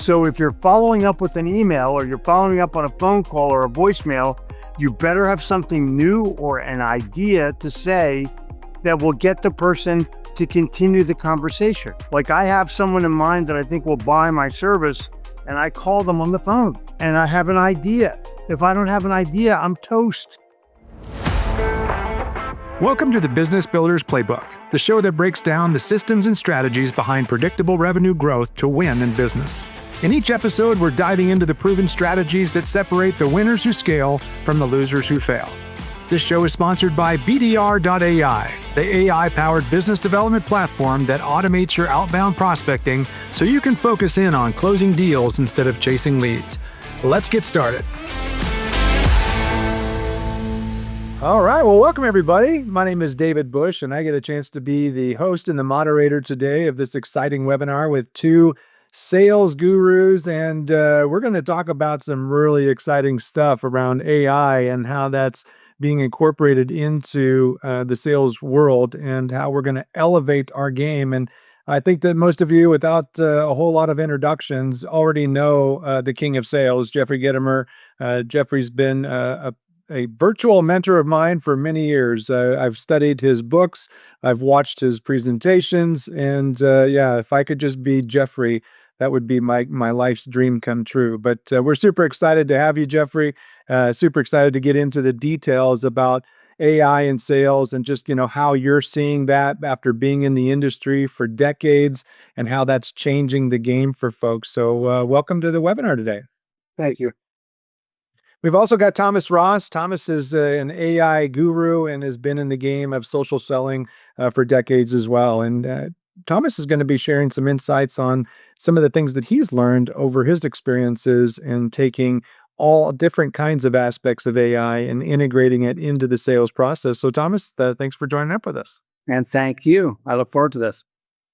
So if you're following up with an email or you're following up on a phone call or a voicemail, you better have something new or an idea to say that will get the person to continue the conversation. Like I have someone in mind that I think will buy my service, and I call them on the phone and I have an idea. If I don't have an idea, I'm toast. Welcome to the Business Builders Playbook, the show that breaks down the systems and strategies behind predictable revenue growth to win in business. In each episode, we're diving into the proven strategies that separate the winners who scale from the losers who fail. This show is sponsored by BDR.ai, the AI-powered business development platform that automates your outbound prospecting so you can focus in on closing deals instead of chasing leads. Let's get started. All right, well, welcome everybody. My name is David Bush, and I get a chance to be the host and the moderator today of this exciting webinar with two sales gurus, and we're going to talk about some really exciting stuff around AI and how that's being incorporated into the sales world and how we're going to elevate our game. And I think that most of you, without a whole lot of introductions, already know the king of sales, Jeffrey Gitomer. Jeffrey's been a virtual mentor of mine for many years. I've studied his books, I've watched his presentations, and if I could just be Jeffrey, that would be my life's dream come true. But we're super excited to have you, Jeffrey. Super excited to get into the details about AI and sales and just, how you're seeing that after being in the industry for decades and how that's changing the game for folks. So welcome to the webinar today. Thank you. We've also got Thomas Ross. Thomas is an AI guru and has been in the game of social selling for decades as well. And Thomas is going to be sharing some insights on some of the things that he's learned over his experiences and taking all different kinds of aspects of AI and integrating it into the sales process. So Thomas, thanks for joining up with us. And thank you. I look forward to this.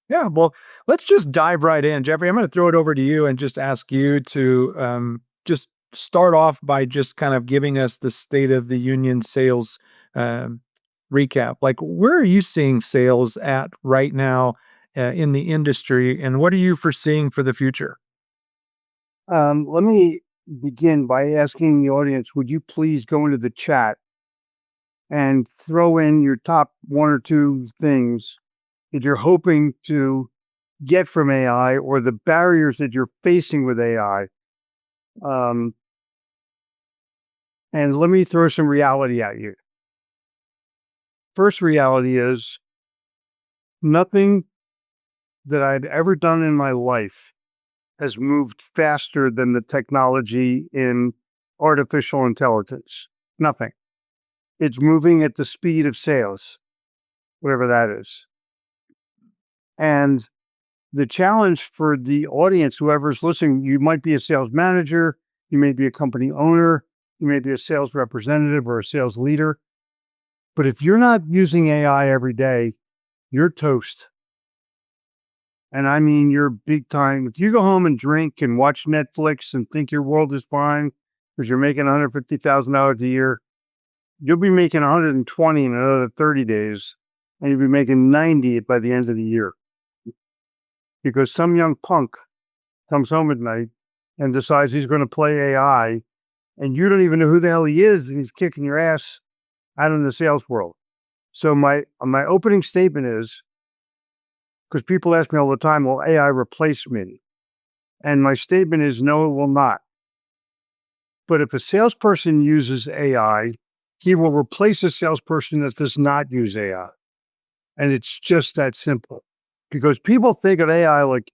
Yeah, well, let's just dive right in. Jeffrey, I'm going to throw it over to you and just ask you to just start off by just kind of giving us the state of the union sales recap. Like, where are you seeing sales at right now in the industry, and what are you foreseeing for the future? Let me begin by asking the audience, would you please go into the chat and throw in your top one or two things that you're hoping to get from AI or the barriers that you're facing with AI. And let me throw some reality at you. First reality is nothing that I'd ever done in my life has moved faster than the technology in artificial intelligence. Nothing. It's moving at the speed of sales, whatever that is. And the challenge for the audience, whoever's listening, you might be a sales manager, you may be a company owner, you may be a sales representative or a sales leader. But if you're not using AI every day, you're toast. And I mean, you're big time. If you go home and drink and watch Netflix and think your world is fine because you're making $150,000 a year, you'll be making 120 in another 30 days, and you'll be making 90 by the end of the year. Because some young punk comes home at night and decides he's going to play AI, and you don't even know who the hell he is, and he's kicking your ass out in the sales world. So my opening statement is, because people ask me all the time, will AI replace me? And my statement is, no, it will not. But if a salesperson uses AI, he will replace a salesperson that does not use AI. And it's just that simple. Because people think of AI like,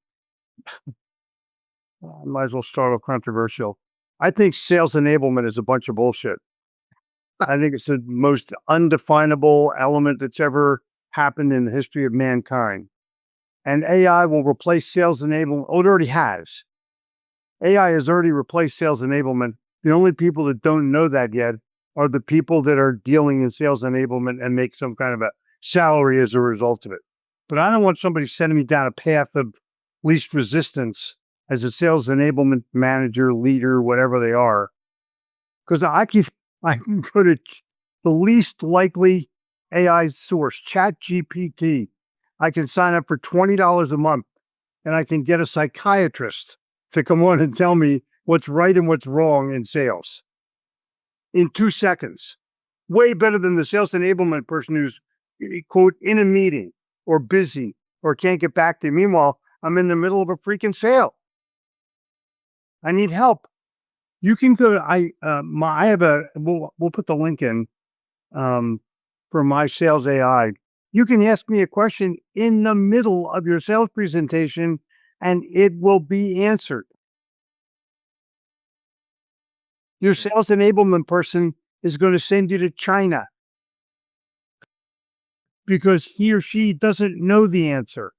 I might as well start off controversial. I think sales enablement is a bunch of bullshit. I think it's the most undefinable element that's ever happened in the history of mankind. And AI will replace sales enablement. Oh, it already has. AI has already replaced sales enablement. The only people that don't know that yet are the people that are dealing in sales enablement and make some kind of a salary as a result of it. But I don't want somebody sending me down a path of least resistance as a sales enablement manager, leader, whatever they are. Because I can go to the least likely AI source, ChatGPT. I can sign up for $20 a month and I can get a psychiatrist to come on and tell me what's right and what's wrong in sales in 2 seconds. Way better than the sales enablement person who's, quote, in a meeting or busy or can't get back to you. Meanwhile, I'm in the middle of a freaking sale. I need help. You can go. I have a. We'll put the link in for my sales AI. You can ask me a question in the middle of your sales presentation, and it will be answered. Your sales enablement person is going to send you to China because he or she doesn't know the answer.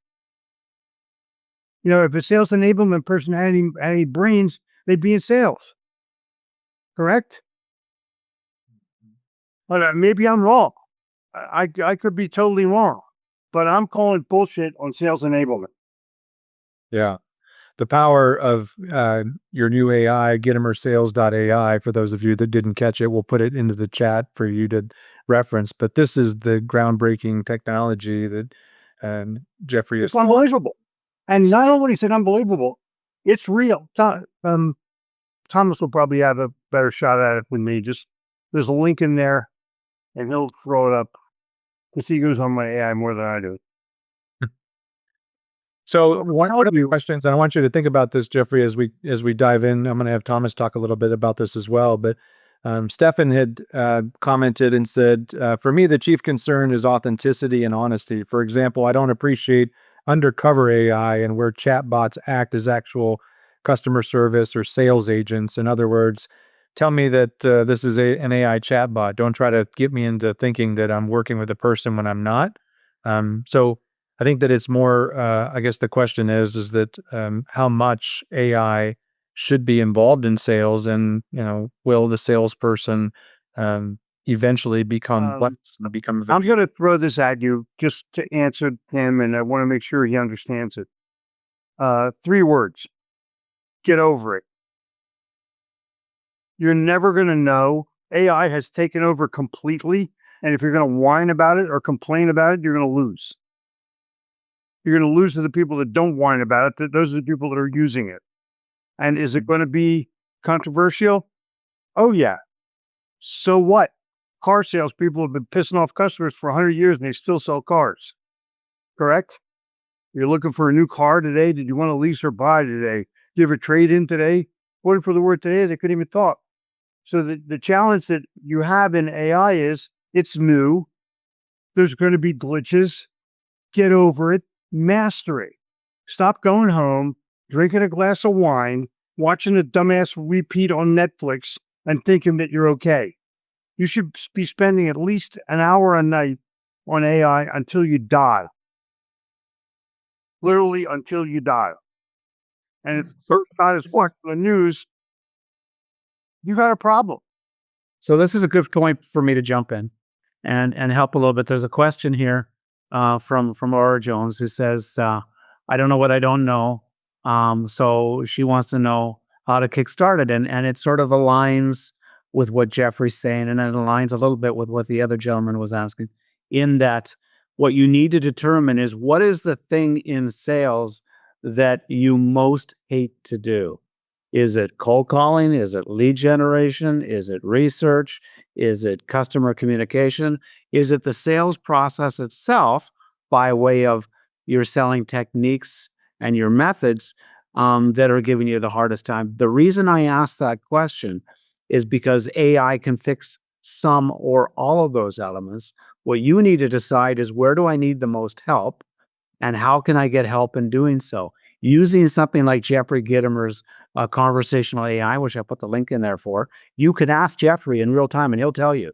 If a sales enablement person had any brains, they'd be in sales. Correct? But maybe I'm wrong. I could be totally wrong, but I'm calling bullshit on sales enablement. Yeah. The power of your new AI, GitomerSales.ai, for those of you that didn't catch it, we'll put it into the chat for you to reference. But this is the groundbreaking technology that Jeffrey is. It's unbelievable. And not only is it unbelievable, it's real. Thomas will probably have a better shot at it than me. Just there's a link in there, and he'll throw it up because he goes on my AI more than I do. So one of the questions, and I want you to think about this, Jeffrey, as we dive in. I'm going to have Thomas talk a little bit about this as well. But Stefan had commented and said, for me, the chief concern is authenticity and honesty. For example, I don't appreciate undercover AI and where chatbots act as actual customer service or sales agents. In other words, tell me that this is an AI chatbot. Don't try to get me into thinking that I'm working with a person when I'm not. So I think that it's more, I guess the question is that how much AI should be involved in sales, and, will the salesperson evenally become I'm going to throw this at you just to answer him, and I want to make sure he understands it. 3 words. Get over it. You're never going to know. AI has taken over completely, and if you're going to whine about it or complain about it, you're going to lose. You're going to lose to the people that don't whine about it. Those are the people that are using it. And is it going to be controversial? Oh, yeah. So what? Car salespeople have been pissing off customers for 100 years, and they still sell cars. Correct? You're looking for a new car today. Did you want to lease or buy today? Do you have a trade-in today? Waiting for the word today, they couldn't even talk. So the challenge that you have in AI is it's new. There's going to be glitches. Get over it. Master it. Stop going home, drinking a glass of wine, watching a dumbass repeat on Netflix, and thinking that you're okay. You should be spending at least an hour a night on AI until you die. Literally until you die. And if the first time is watching the news, you got a problem. So this is a good point for me to jump in and help a little bit. There's a question here from Laura Jones who says, I don't know what I don't know. So she wants to know how to kickstart it. And it sort of aligns with what Jeffrey's saying, and it aligns a little bit with what the other gentleman was asking, in that what you need to determine is what is the thing in sales that you most hate to do. Is it cold calling? Is it lead generation? Is it research? Is it customer communication? Is it the sales process itself by way of your selling techniques and your methods that are giving you the hardest time? The reason I ask that question is because AI can fix some or all of those elements. What you need to decide is, where do I need the most help, and how can I get help in doing so? Using something like Jeffrey Gitomer's conversational AI, which I put the link in there for, you can ask Jeffrey in real time and he'll tell you.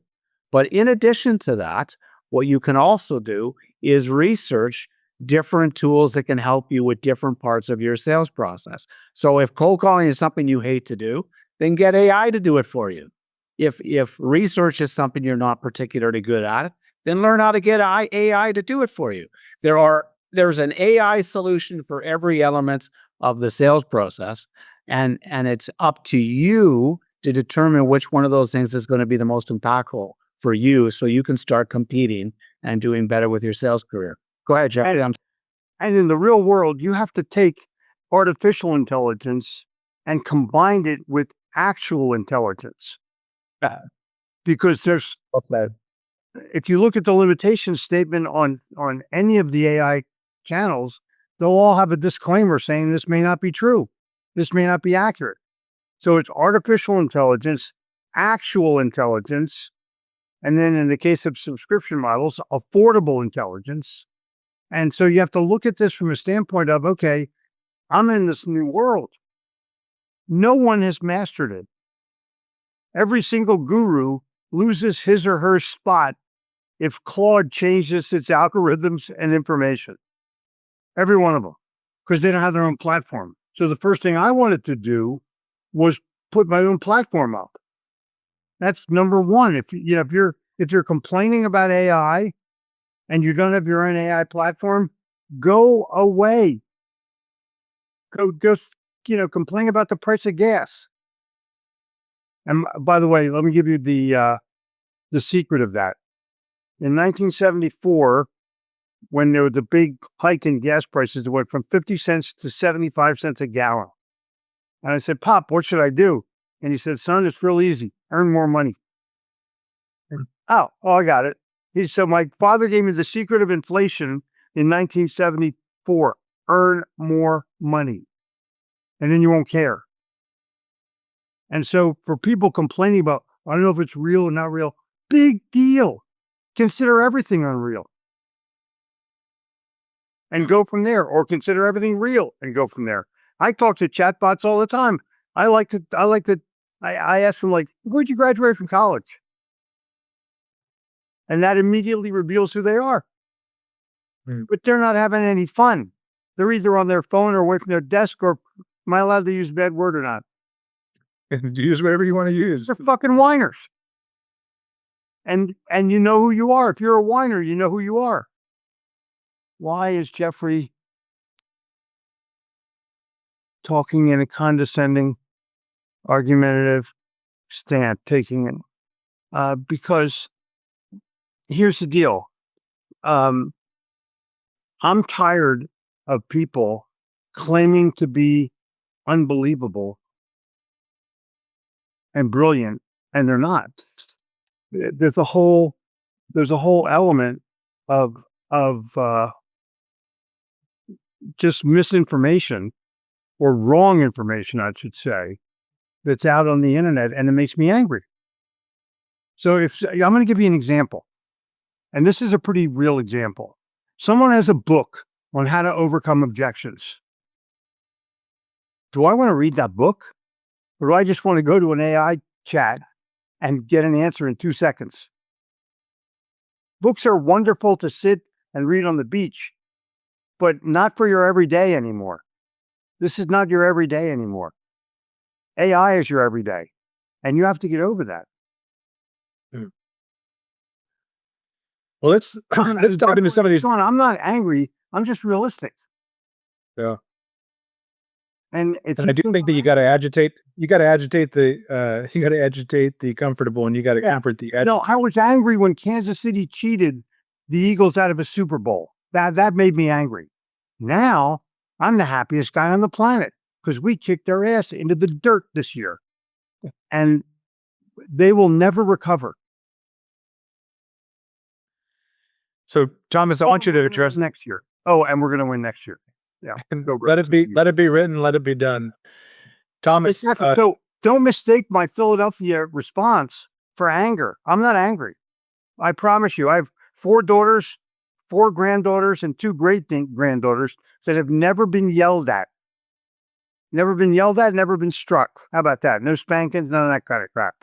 But in addition to that, what you can also do is research different tools that can help you with different parts of your sales process. So if cold calling is something you hate to do, then get AI to do it for you. If research is something you're not particularly good at, then learn how to get AI to do it for you. There's an AI solution for every element of the sales process, and it's up to you to determine which one of those things is going to be the most impactful for you, so you can start competing and doing better with your sales career. Go ahead, Jeffrey. And in the real world, you have to take artificial intelligence and combined it with actual intelligence. Because if you look at the limitation statement on any of the AI channels, they'll all have a disclaimer saying this may not be true. This may not be accurate. So it's artificial intelligence, actual intelligence, and then in the case of subscription models, affordable intelligence. And so you have to look at this from a standpoint of, okay, I'm in this new world. No one has mastered it. Every single guru loses his or her spot if Claude changes its algorithms and information. Every one of them, because they don't have their own platform. So the first thing I wanted to do was put my own platform up. That's number one. If you're complaining about AI and you don't have your own AI platform, go away. Go complain about the price of gas. And by the way, let me give you the secret of that. In 1974, when there was a big hike in gas prices, it went from 50 cents to 75 cents a gallon. And I said, Pop, what should I do? And he said, son, it's real easy. Earn more money. Oh, I got it. So my father gave me the secret of inflation in 1974. Earn more money. And then you won't care. And so for people complaining about, I don't know if it's real or not real, big deal. Consider everything unreal and go from there, or consider everything real and go from there. I talk to chatbots all the time. I ask them, like, where'd you graduate from college? And that immediately reveals who they are. But they're not having any fun. They're either on their phone or away from their desk, or am I allowed to use a bad word or not? Use whatever you want to use. They're fucking whiners. And you know who you are. If you're a whiner, you know who you are. Why is Jeffrey talking in a condescending, argumentative stance, taking it? Because here's the deal. I'm tired of people claiming to be unbelievable and brilliant, and they're not. There's a whole element of just misinformation, or wrong information, I should say, that's out on the internet, and it makes me angry. So I'm going to give you an example, and this is a pretty real example. Someone has a book on how to overcome objections. Do I want to read that book? Or do I just want to go to an AI chat and get an answer in 2 seconds? Books are wonderful to sit and read on the beach, but not for your everyday anymore. This is not your everyday anymore. AI is your everyday, and you have to get over that. Well, let's dive into some of these. I'm not angry. I'm just realistic. Yeah. And I do think that you got to agitate. You got to agitate the comfortable, and you got to comfort the agitated. No, I was angry when Kansas City cheated the Eagles out of a Super Bowl. That made me angry. Now I'm the happiest guy on the planet because we kicked their ass into the dirt this year, and they will never recover. So, Thomas, I want you to address next year. Oh, and we're going to win next year. Yeah. Let it be written. Let it be done. Thomas, so don't mistake my Philadelphia response for anger. I'm not angry. I promise you. I have 4 daughters, 4 granddaughters, and 2 great-granddaughters that have never been yelled at. Never been yelled at, never been struck. How about that? No spankings, none of that kind of crap.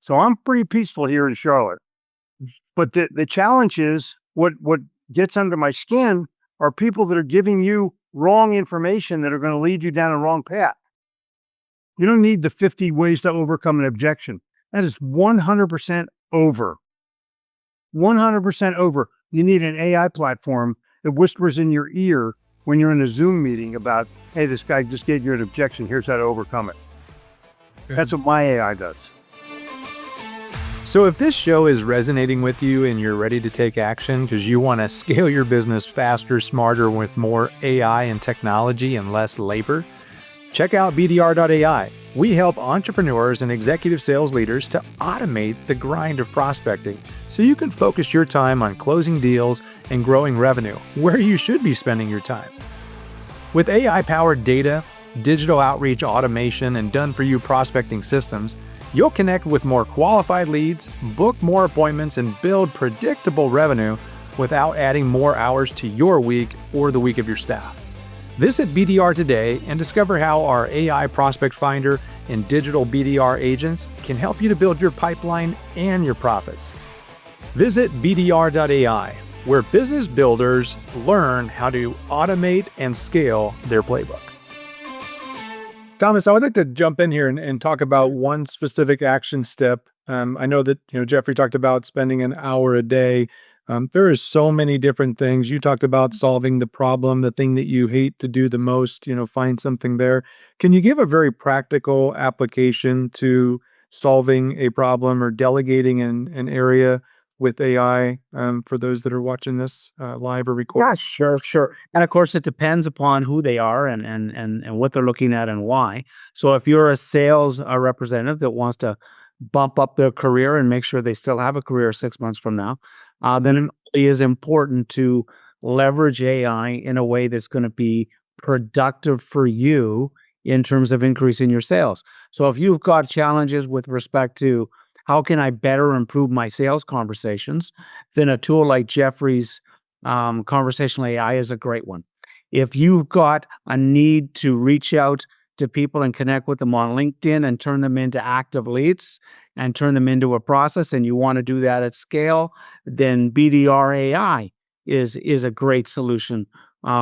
So I'm pretty peaceful here in Charlotte. But the challenge is, what gets under my skin are people that are giving you wrong information that are going to lead you down a wrong path. You don't need the 50 ways to overcome an objection. That is 100% over. 100% over. You need an AI platform that whispers in your ear when you're in a Zoom meeting about, hey, this guy just gave you an objection. Here's how to overcome it. That's what my AI does. So if this show is resonating with you and you're ready to take action because you want to scale your business faster, smarter, with more AI and technology and less labor, Check out BDR.ai. We help entrepreneurs and executive sales leaders to automate the grind of prospecting so you can focus your time on closing deals and growing revenue where you should be spending your time. With AI-powered data, digital outreach automation, and done-for-you prospecting systems, you'll connect with more qualified leads, book more appointments, and build predictable revenue without adding more hours to your week or the week of your staff. Visit BDR today and discover how our AI Prospect Finder and digital BDR agents can help you to build your pipeline and your profits. Visit BDR.ai, where business builders learn how to automate and scale their playbook. Thomas, I would like to jump in here and talk about one specific action step. I know that Jeffrey talked about spending an hour a day. There is so many different things. You talked about solving the problem, the thing that you hate to do the most, find something there. Can you give a very practical application to solving a problem or delegating an area with AI for those that are watching this live or recorded? Yeah, sure. And of course, it depends upon who they are and what they're looking at and why. So if you're a sales representative that wants to bump up their career and make sure they still have a career 6 months from now, then it really is important to leverage AI in a way that's going to be productive for you in terms of increasing your sales. So if you've got challenges with respect to how can I better improve my sales conversations, then a tool like Jeffrey's conversational AI is a great one. If you've got a need to reach out to people and connect with them on LinkedIn and turn them into active leads and turn them into a process, and you want to do that at scale, then BDR AI is a great solution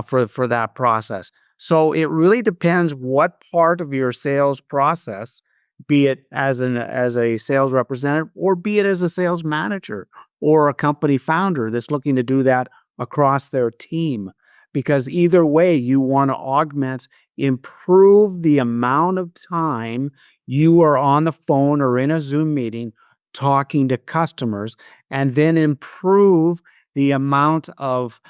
for that process. So it really depends what part of your sales process, be it as a sales representative or be it as a sales manager or a company founder that's looking to do that across their team. Because either way, you want to augment, improve the amount of time you are on the phone or in a Zoom meeting talking to customers, and then improve the amount of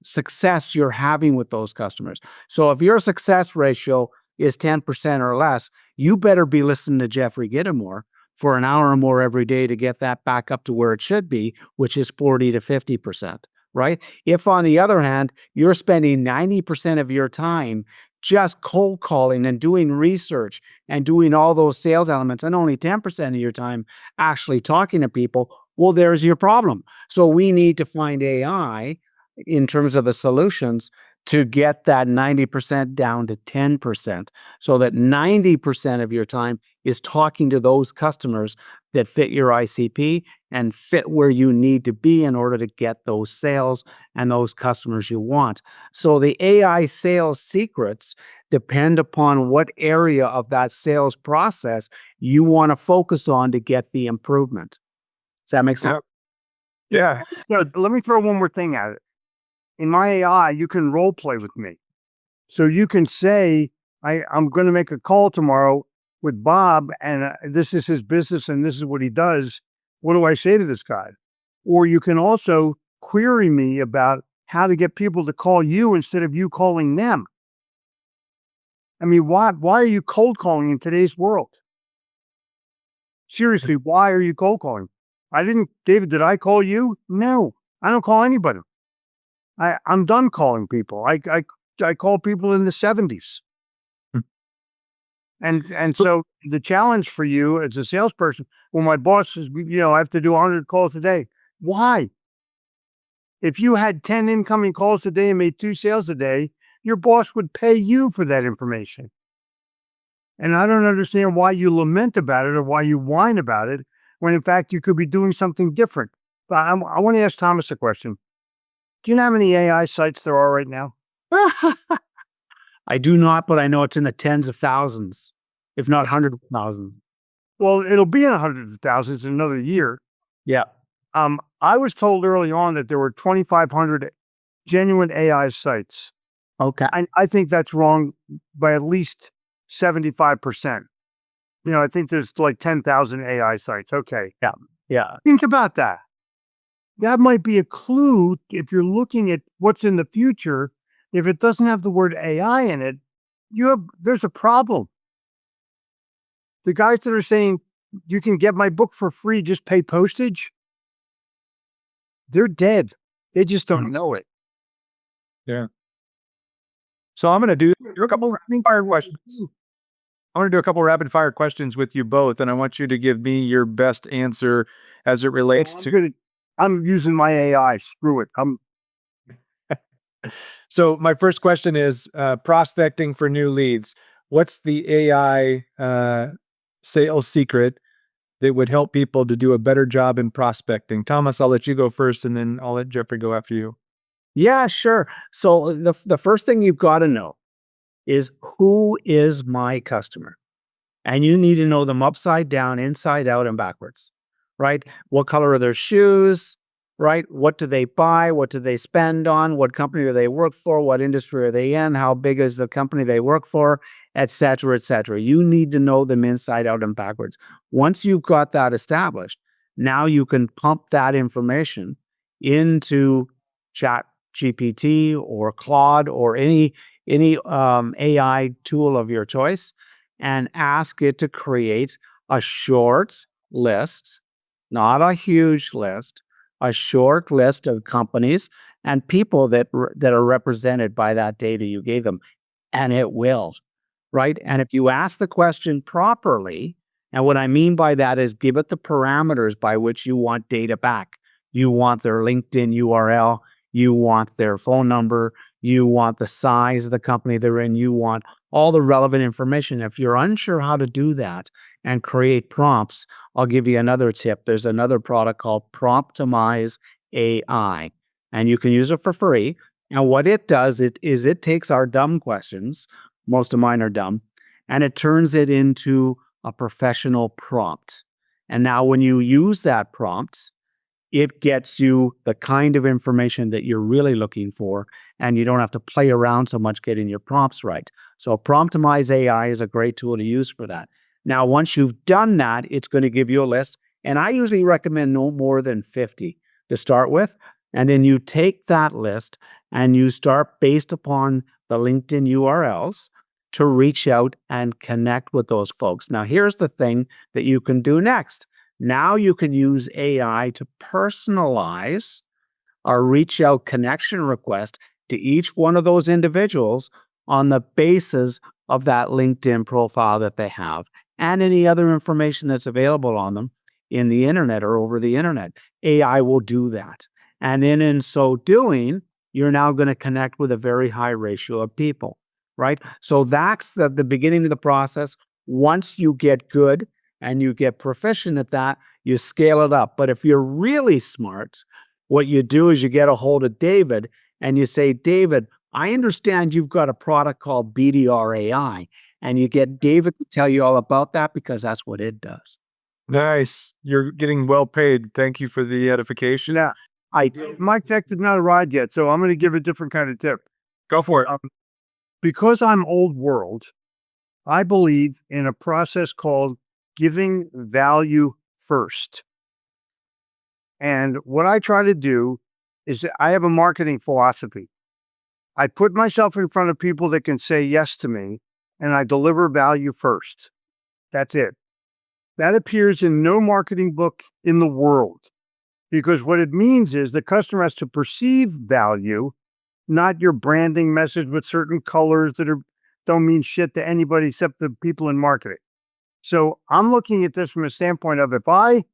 success you're having with those customers. So if your success ratio is 10% or less, you better be listening to Jeffrey Gitomer for an hour or more every day to get that back up to where it should be, which is 40 to 50%. Right? If, on the other hand, you're spending 90% of your time just cold calling and doing research and doing all those sales elements, and only 10% of your time actually talking to people, well, there's your problem. So we need to find AI in terms of the solutions to get that 90% down to 10%, so that 90% of your time is talking to those customers that fit your ICP and fit where you need to be in order to get those sales and those customers you want. So the AI sales secrets depend upon what area of that sales process you want to focus on to get the improvement. Does that make sense? Yeah. Let me throw one more thing at it. In my AI, you can role play with me. So you can say, I'm going to make a call tomorrow with Bob, and this is his business and this is what he does. What do I say to this guy? Or you can also query me about how to get people to call you instead of you calling them. I mean, why are you cold calling in today's world? Seriously, why are you cold calling? David, did I call you? No, I don't call anybody. I'm done calling people. I call people in the 70s. And so the challenge for you as a salesperson, when my boss says, I have to do 100 calls a day. Why? If you had 10 incoming calls a day and made 2 sales a day, your boss would pay you for that information. And I don't understand why you lament about it or why you whine about it, when in fact you could be doing something different. But I want to ask Thomas a question. Do you know how many AI sites there are right now? I do not, but I know it's in the tens of thousands, if not hundreds of thousands. Well, it'll be in the hundreds of thousands in another year. Yeah. I was told early on that there were 2,500 genuine AI sites. Okay. I think that's wrong by at least 75%. I think there's like 10,000 AI sites. Okay. Yeah. Think about that. That might be a clue if you're looking at what's in the future. If it doesn't have the word AI in it, there's a problem. The guys that are saying you can get my book for free, just pay postage, they're dead. They just don't know it. So I'm going to do a couple rapid fire questions. I want to do a couple rapid fire questions with you both, and I want you to give me your best answer as it relates to. I'm using my AI. Screw it. So my first question is prospecting for new leads. What's the AI sales secret that would help people to do a better job in prospecting? Thomas, I'll let you go first, and then I'll let Jeffrey go after you. Yeah, sure. So the first thing you've got to know is, who is my customer? And you need to know them upside down, inside out, and backwards, right? What color are their shoes, right? What do they buy? What do they spend on? What company do they work for? What industry are they in? How big is the company they work for? Et cetera, et cetera. You need to know them inside out and backwards. Once you've got that established, now you can pump that information into Chat GPT or Claude or any AI tool of your choice, and ask it to create a short list, not a huge list, a short list of companies and people that are represented by that data you gave them. And it will, right? And if you ask the question properly, and what I mean by that is, give it the parameters by which you want data back. You want their LinkedIn URL, you want their phone number, you want the size of the company they're in, you want all the relevant information. If you're unsure how to do that and create prompts, I'll give you another tip. There's another product called Promptimize AI, and you can use it for free. And what it does is it takes our dumb questions, most of mine are dumb, and it turns it into a professional prompt. And now when you use that prompt, it gets you the kind of information that you're really looking for, and you don't have to play around so much getting your prompts right. So Promptimize AI is a great tool to use for that. Now, once you've done that, it's going to give you a list, and I usually recommend no more than 50 to start with. And then you take that list and you start, based upon the LinkedIn URLs, to reach out and connect with those folks. Now, here's the thing that you can do next. Now you can use AI to personalize a reach out connection request to each one of those individuals on the basis of that LinkedIn profile that they have and any other information that's available on them in the internet or over the internet. AI will do that. And then in so doing, you're now going to connect with a very high ratio of people, right? So that's the beginning of the process. Once you get good and you get proficient at that, you scale it up. But if you're really smart, what you do is you get a hold of David and you say, David, I understand you've got a product called BDR AI. And you get David to tell you all about that, because that's what it does. Nice. You're getting well paid. Thank you for the edification. Yeah. My tech did not arrive yet, so I'm going to give a different kind of tip. Go for it. Because I'm old world, I believe in a process called giving value first. And what I try to do is, I have a marketing philosophy. I put myself in front of people that can say yes to me, and I deliver value first. That's it. That appears in no marketing book in the world, because what it means is the customer has to perceive value, not your branding message with certain colors that don't mean shit to anybody except the people in marketing. So I'm looking at this from a standpoint of, if I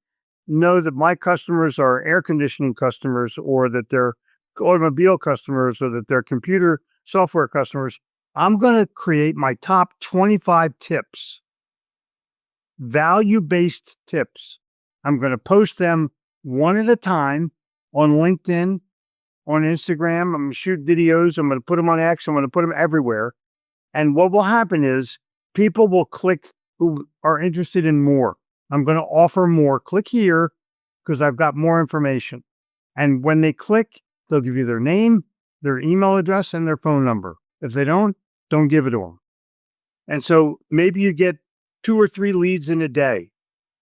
know that my customers are air conditioning customers, or that they're automobile customers, or that they're computer software customers, I'm going to create my top 25 tips, value-based tips. I'm going to post them one at a time on LinkedIn, on Instagram. I'm going to shoot videos. I'm going to put them on X. I'm going to put them everywhere. And what will happen is, people will click who are interested in more. I'm going to offer more. Click here because I've got more information. And when they click, they'll give you their name, their email address, and their phone number. If they don't give it to them. And so maybe you get 2 or 3 leads in a day.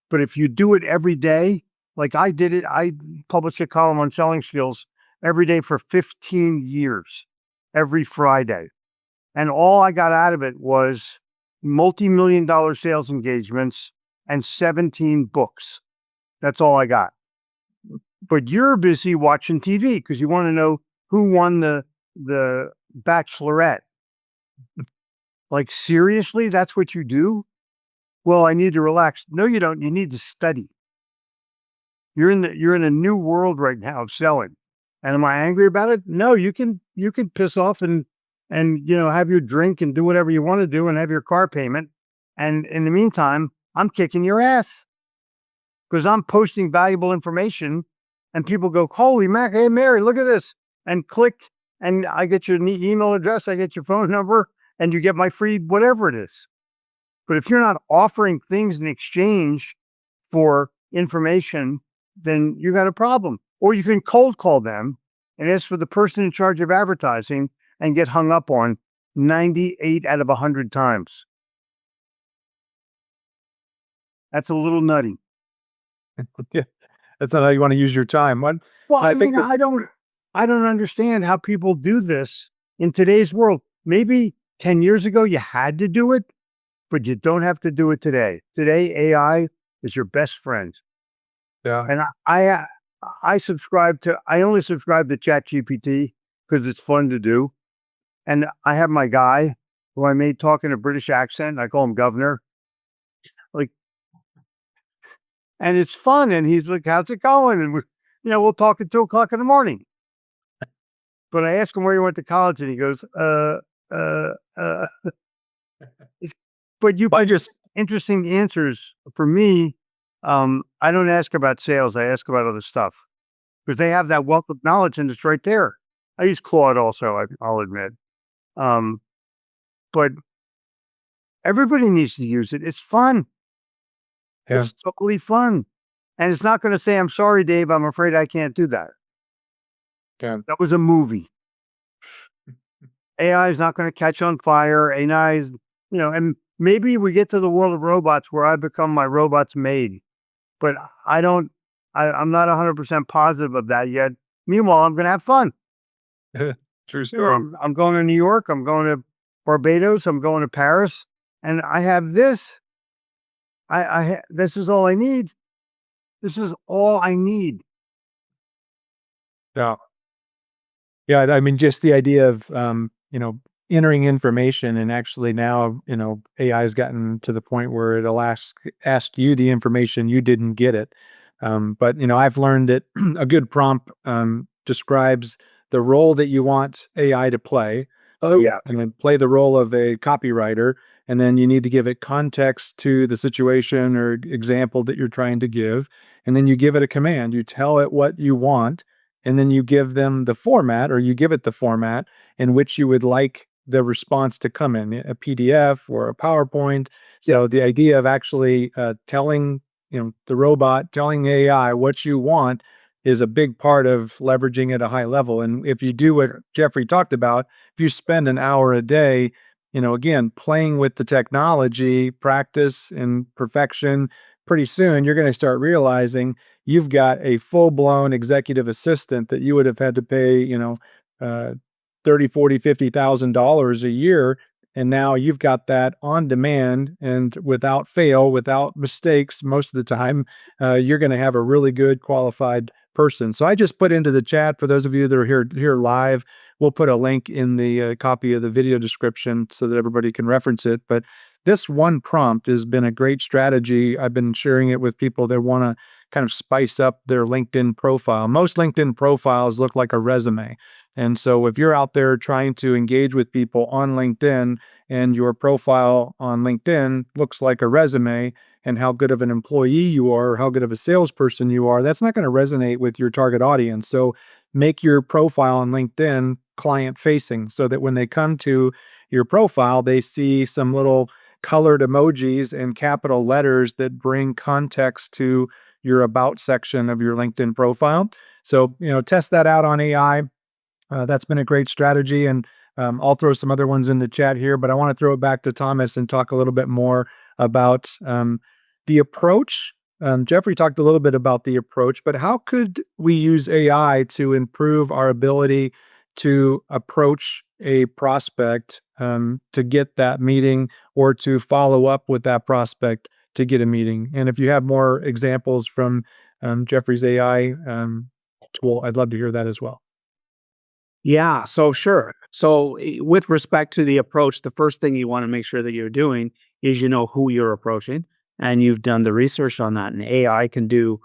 But if you do it every day, like I did it, I published a column on selling skills every day for 15 years, every Friday. And all I got out of it was multi-million-dollar sales engagements and 17 books. That's all I got. But you're busy watching TV because you want to know who won the Bachelorette. Like, seriously, that's what you do? Well, I need to relax. No, you don't. You need to study. You're in a new world right now of selling. And am I angry about it? No, you can piss off and have your drink and do whatever you want to do and have your car payment. And in the meantime, I'm kicking your ass because I'm posting valuable information and people go, holy mac, hey Mary, look at this, and click, and I get your email address, I get your phone number, and you get my free whatever it is. But if you're not offering things in exchange for information, then you got a problem. Or you can cold call them and ask for the person in charge of advertising and get hung up on 98 out of 100 times. That's a little nutty. Yeah, that's not how you want to use your time. What? Well, I think that- I don't understand how people do this in today's world. Maybe 10 years ago you had to do it, but you don't have to do it today. Today, AI is your best friend. Yeah. And I only subscribe to ChatGPT because it's fun to do. And I have my guy who I made talk in a British accent. I call him Governor. Like, and it's fun. And he's like, how's it going? And we'll talk at 2:00 in the morning. But I ask him where he went to college and he goes, but I just interesting answers for me. I don't ask about sales. I ask about other stuff because they have that wealth of knowledge and it's right there. I use Claude also, I'll admit. But everybody needs to use it. It's fun. Yeah. It's totally fun. And it's not going to say, I'm sorry, Dave, I'm afraid I can't do that. Yeah. That was a movie. AI is not going to catch on fire. AI is, and maybe we get to the world of robots where I become my robot's maid. But I'm not 100% positive of that yet. Meanwhile, I'm going to have fun. True story. I'm going to New York. I'm going to Barbados. I'm going to Paris. And I have this. This is all I need. This is all I need. Yeah. Yeah. I mean, just the idea of, entering information and actually now, AI has gotten to the point where it'll ask you the information, you didn't get it. But, I've learned that a good prompt describes the role that you want AI to play. Oh, yeah. And then play the role of a copywriter. And then you need to give it context to the situation or example that you're trying to give. And then you give it a command. You tell it what you want. And then you give them the format, or you give it the format in which you would like the response to come in, a PDF or a PowerPoint. So the idea of actually telling, the robot, telling AI what you want is a big part of leveraging at a high level. And if you do what Jeffrey talked about, if you spend an hour a day, again, playing with the technology, practice and perfection, pretty soon you're going to start realizing you've got a full-blown executive assistant that you would have had to pay, $30, $40, $50,000 a year. And now you've got that on demand and without fail, without mistakes, most of the time, you're going to have a really good qualified person. So I just put into the chat for those of you that are here live. We'll put a link in the copy of the video description so that everybody can reference it. But this one prompt has been a great strategy. I've been sharing it with people that want to kind of spice up their LinkedIn profile. Most LinkedIn profiles look like a resume. And so if you're out there trying to engage with people on LinkedIn and your profile on LinkedIn looks like a resume, and how good of an employee you are, or how good of a salesperson you are, that's not going to resonate with your target audience. So make your profile on LinkedIn client facing so that when they come to your profile, they see some little colored emojis and capital letters that bring context to your about section of your LinkedIn profile. So, test that out on AI. That's been a great strategy. And I'll throw some other ones in the chat here, but I want to throw it back to Thomas and talk a little bit more about the approach. Jeffrey talked a little bit about the approach, but how could we use AI to improve our ability to approach a prospect to get that meeting or to follow up with that prospect to get a meeting? And if you have more examples from Jeffrey's AI tool, I'd love to hear that as well. Yeah, so sure. So with respect to the approach, the first thing you want to make sure that you're doing is you know who you're approaching and you've done the research on that. And AI can do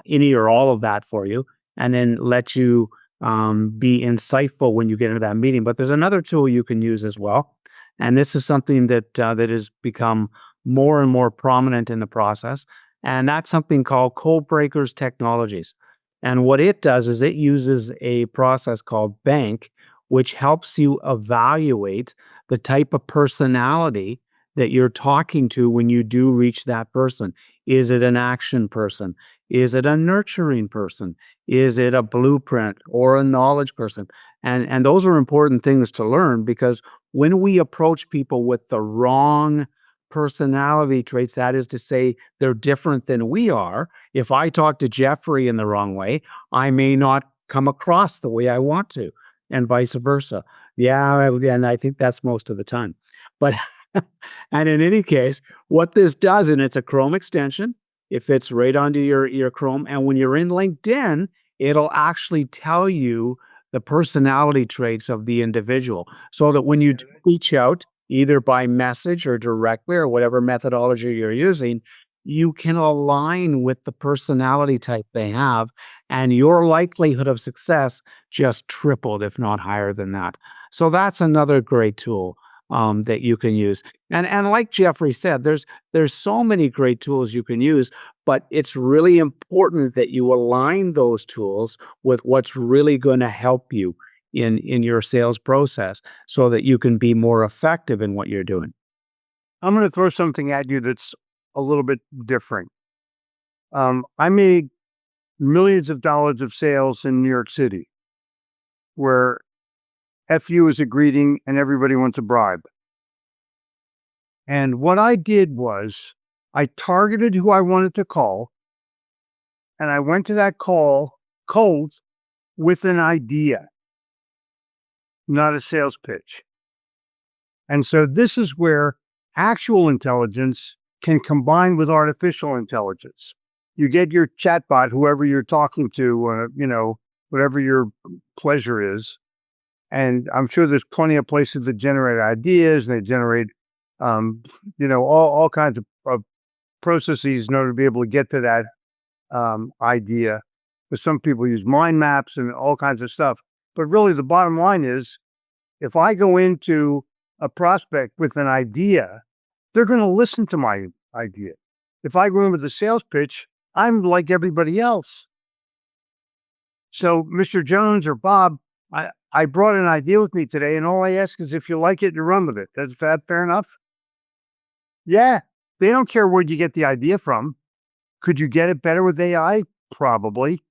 any or all of that for you and then let you be insightful when you get into that meeting. But there's another tool you can use as well. And this is something that that has become more and more prominent in the process. And that's something called code breakers technologies. And what it does is it uses a process called bank, which helps you evaluate the type of personality that you're talking to when you do reach that person. Is it an action person? Is it a nurturing person? Is it a blueprint or a knowledge person? And those are important things to learn because when we approach people with the wrong personality traits, that is to say, they're different than we are. If I talk to Jeffrey in the wrong way, I may not come across the way I want to, and vice versa. Yeah, and I think that's most of the time. But and in any case, what this does, and it's a Chrome extension, it fits right onto your Chrome. And when you're in LinkedIn, it'll actually tell you the personality traits of the individual so that when you do reach out, either by message or directly or whatever methodology you're using, you can align with the personality type they have, and your likelihood of success just tripled, if not higher than that. So that's another great tool that you can use. And like Jeffrey said, there's so many great tools you can use, but it's really important that you align those tools with what's really going to help you in your sales process so that you can be more effective in what you're doing. I'm going to throw something at you that's a little bit different. I made millions of dollars of sales in New York City, where FU is a greeting and everybody wants a bribe. And what I did was I targeted who I wanted to call, and I went to that call cold with an idea, not a sales pitch. And so this is where actual intelligence can combine with artificial intelligence. You get your chatbot, whoever you're talking to, whatever your pleasure is. And I'm sure there's plenty of places that generate ideas and they generate, all kinds of processes in order to be able to get to that idea. But some people use mind maps and all kinds of stuff. But really the bottom line is, if I go into a prospect with an idea, they're going to listen to my idea. If I go in with a sales pitch, I'm like everybody else. So Mr. Jones or Bob, I brought an idea with me today, and all I ask is if you like it, you run with it. That's fair enough? Yeah. They don't care where you get the idea from. Could you get it better with AI? Probably.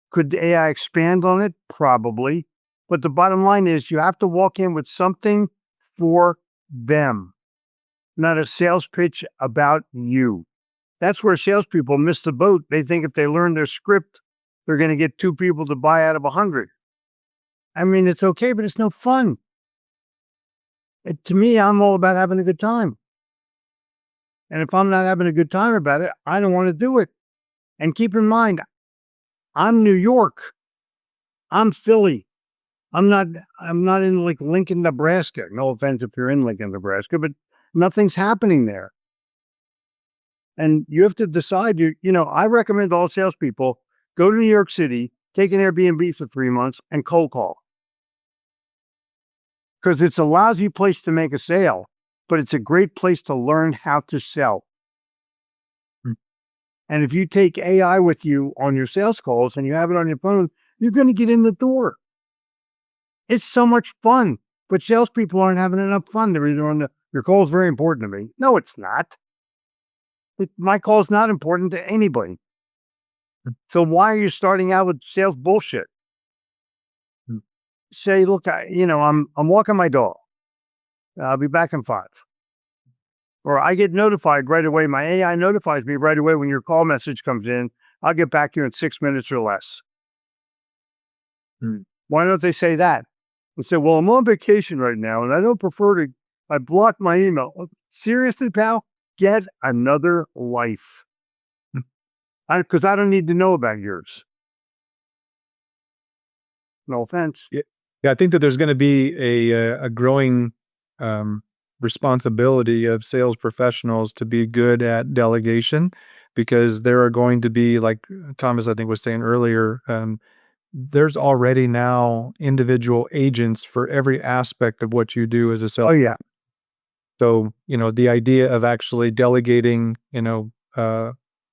Could AI expand on it? Probably. But the bottom line is you have to walk in with something for them, not a sales pitch about you. That's where salespeople miss the boat. They think if they learn their script, they're going to get 2 people to buy out of 100. I mean, it's okay, but it's no fun. To me, I'm all about having a good time. And if I'm not having a good time about it, I don't want to do it. And keep in mind, I'm New York. I'm Philly. I'm not in like Lincoln, Nebraska. No offense if you're in Lincoln, Nebraska, but nothing's happening there. And you have to decide, I recommend all salespeople go to New York City, take an Airbnb for 3 months and cold call. Because it's a lousy place to make a sale, but it's a great place to learn how to sell. And if you take AI with you on your sales calls and you have it on your phone, you're going to get in the door. It's so much fun, but salespeople aren't having enough fun. They're either your call is very important to me. No, it's not. My call is not important to anybody. So why are you starting out with sales bullshit? Say, look, I'm walking my dog. I'll be back in 5. Or I get notified right away. My AI notifies me right away when your call message comes in. I'll get back to you in 6 minutes or less. Why don't they say that? and say, well, I'm on vacation right now and I don't prefer to, I blocked my email. Seriously, pal, get another life. Because I don't need to know about yours. No offense. Yeah, I think that there's going to be a growing responsibility of sales professionals to be good at delegation, because there are going to be, like Thomas, I think, was saying earlier, there's already now individual agents for every aspect of what you do as a sales. Oh, yeah. So, the idea of actually delegating,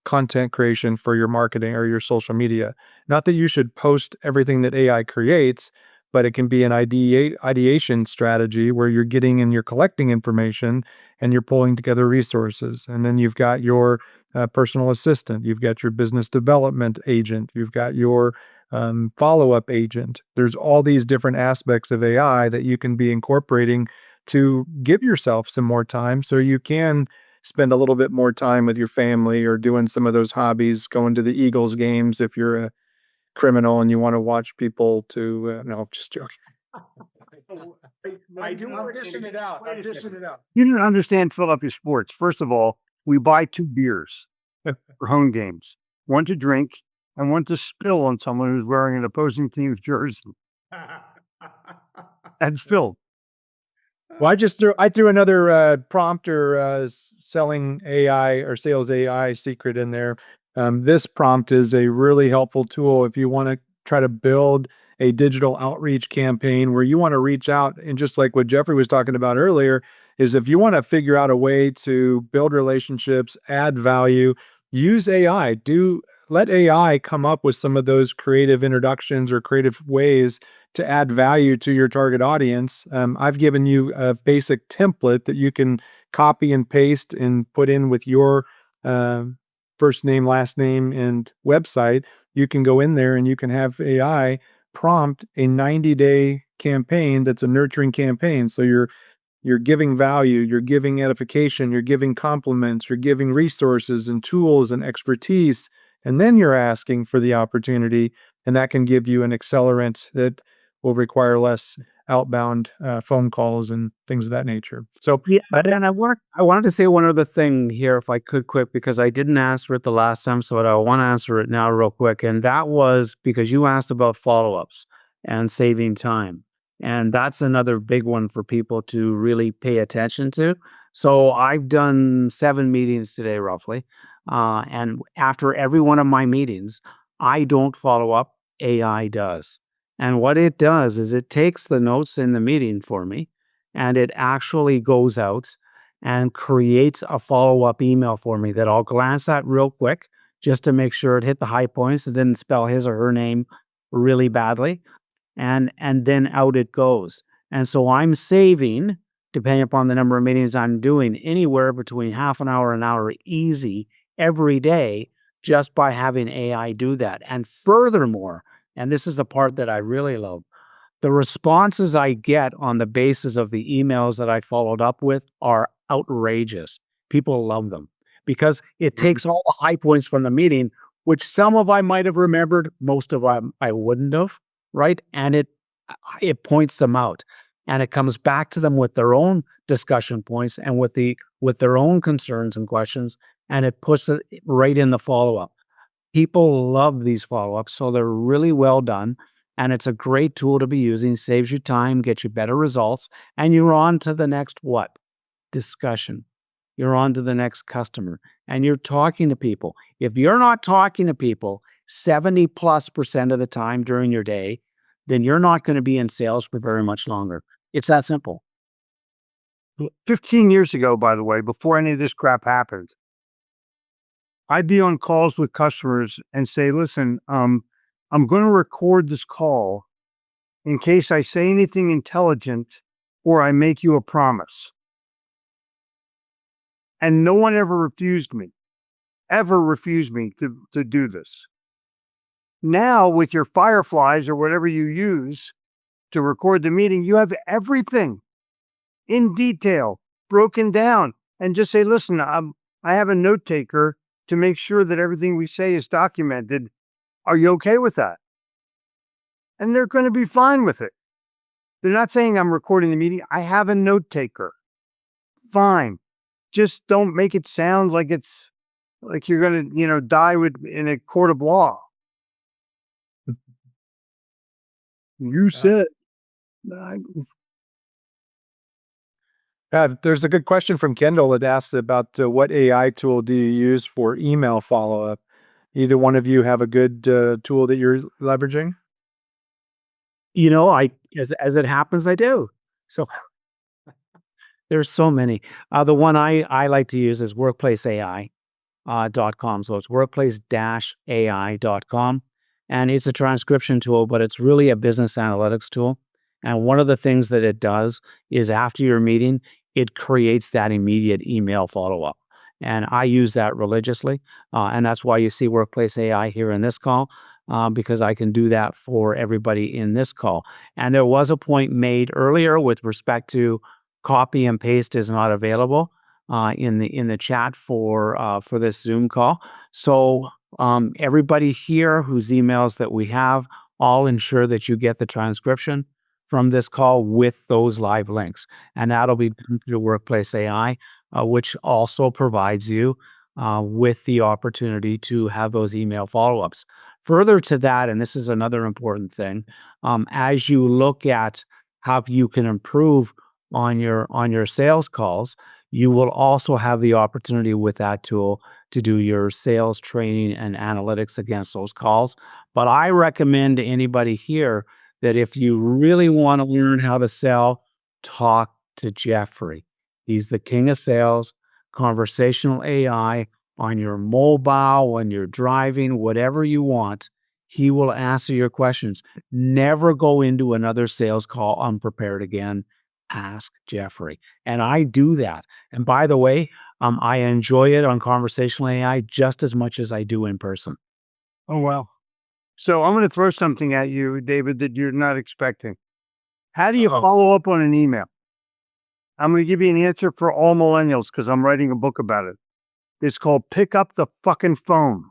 content creation for your marketing or your social media. Not that you should post everything that AI creates, but it can be an ideation strategy where you're getting and you're collecting information and you're pulling together resources. And then you've got your personal assistant, you've got your business development agent, you've got your follow-up agent. There's all these different aspects of AI that you can be incorporating to give yourself some more time so you can spend a little bit more time with your family or doing some of those hobbies, going to the Eagles games if you're a criminal and you want to watch people no, just joking. I do. I'm dishing it out. I'm dishing it out. You don't understand Philadelphia sports. First of all, we buy 2 beers for home games, one to drink and one to spill on someone who's wearing an opposing team's jersey. And filled. Well, I threw another prompt or selling AI or sales AI secret in there. This prompt is a really helpful tool if you want to try to build a digital outreach campaign where you want to reach out, and just like what Jeffrey was talking about earlier, is if you want to figure out a way to build relationships, add value, use AI. Let AI come up with some of those creative introductions or creative ways to add value to your target audience. I've given you a basic template that you can copy and paste and put in with your first name, last name, and website. You can go in there and you can have AI prompt a 90-day campaign that's a nurturing campaign. So you're giving value, you're giving edification, you're giving compliments, you're giving resources and tools and expertise, and then you're asking for the opportunity, and that can give you an accelerant that will require less outbound phone calls and things of that nature. So Yeah, but then I wanted to say one other thing here, if I could, quick, because I didn't answer it the last time, so I want to answer it now real quick. And that was because you asked about follow-ups and saving time. And that's another big one for people to really pay attention to. So I've done 7 meetings today, roughly. And after every one of my meetings, I don't follow up, AI does. And what it does is it takes the notes in the meeting for me, and it actually goes out and creates a follow-up email for me that I'll glance at real quick just to make sure it hit the high points. It didn't spell his or her name really badly. And then out it goes. And so I'm saving, depending upon the number of meetings I'm doing, anywhere between half an hour easy every day just by having AI do that. And furthermore, and this is the part that I really love, the responses I get on the basis of the emails that I followed up with are outrageous. People love them because it takes all the high points from the meeting, which some of I might have remembered, most of them I wouldn't have, right? And it points them out, and it comes back to them with their own discussion points and with their own concerns and questions, and it puts it right in the follow-up. People love these follow-ups, so they're really well done. And it's a great tool to be using, saves you time, gets you better results, and you're on to the next what? Discussion. You're on to the next customer, and you're talking to people. If you're not talking to people 70+% of the time during your day, then you're not going to be in sales for very much longer. It's that simple. 15 years ago, by the way, before any of this crap happened, I'd be on calls with customers and say, listen, I'm going to record this call in case I say anything intelligent or I make you a promise. And no one ever refused me to do this. Now, with your Fireflies or whatever you use to record the meeting, you have everything in detail, broken down, and just say, listen, I have a note taker to make sure that everything we say is documented. Are you okay with that? And they're going to be fine with it. They're not saying I'm recording the meeting. I have a note taker. Fine. Just don't make it sound like it's like you're going to, die in a court of law. You said. There's a good question from Kendall that asks about what AI tool do you use for email follow-up? Either one of you have a good tool that you're leveraging? As it happens, I do. So there's so many. The one I like to use is workplaceai.com. So it's workplace-ai.com. And it's a transcription tool, but it's really a business analytics tool. And one of the things that it does is after your meeting, it creates that immediate email follow-up. And I use that religiously. And that's why you see Workplace AI here in this call, because I can do that for everybody in this call. And there was a point made earlier with respect to copy and paste is not available in the chat for this Zoom call. So everybody here whose emails that we have, I'll ensure that you get the transcription from this call with those live links, and that'll be done through Workplace AI, which also provides you with the opportunity to have those email follow-ups. Further to that, and this is another important thing, as you look at how you can improve on your sales calls, you will also have the opportunity with that tool to do your sales training and analytics against those calls. But I recommend to anybody here that if you really want to learn how to sell, talk to Jeffrey. He's the king of sales, conversational AI on your mobile, when you're driving, whatever you want. He will answer your questions. Never go into another sales call unprepared again. Ask Jeffrey. And I do that. And by the way, I enjoy it on conversational AI just as much as I do in person. Oh, wow. So I'm going to throw something at you, David, that you're not expecting. How do you follow up on an email? I'm going to give you an answer for all millennials because I'm writing a book about it. It's called Pick Up the Fucking Phone.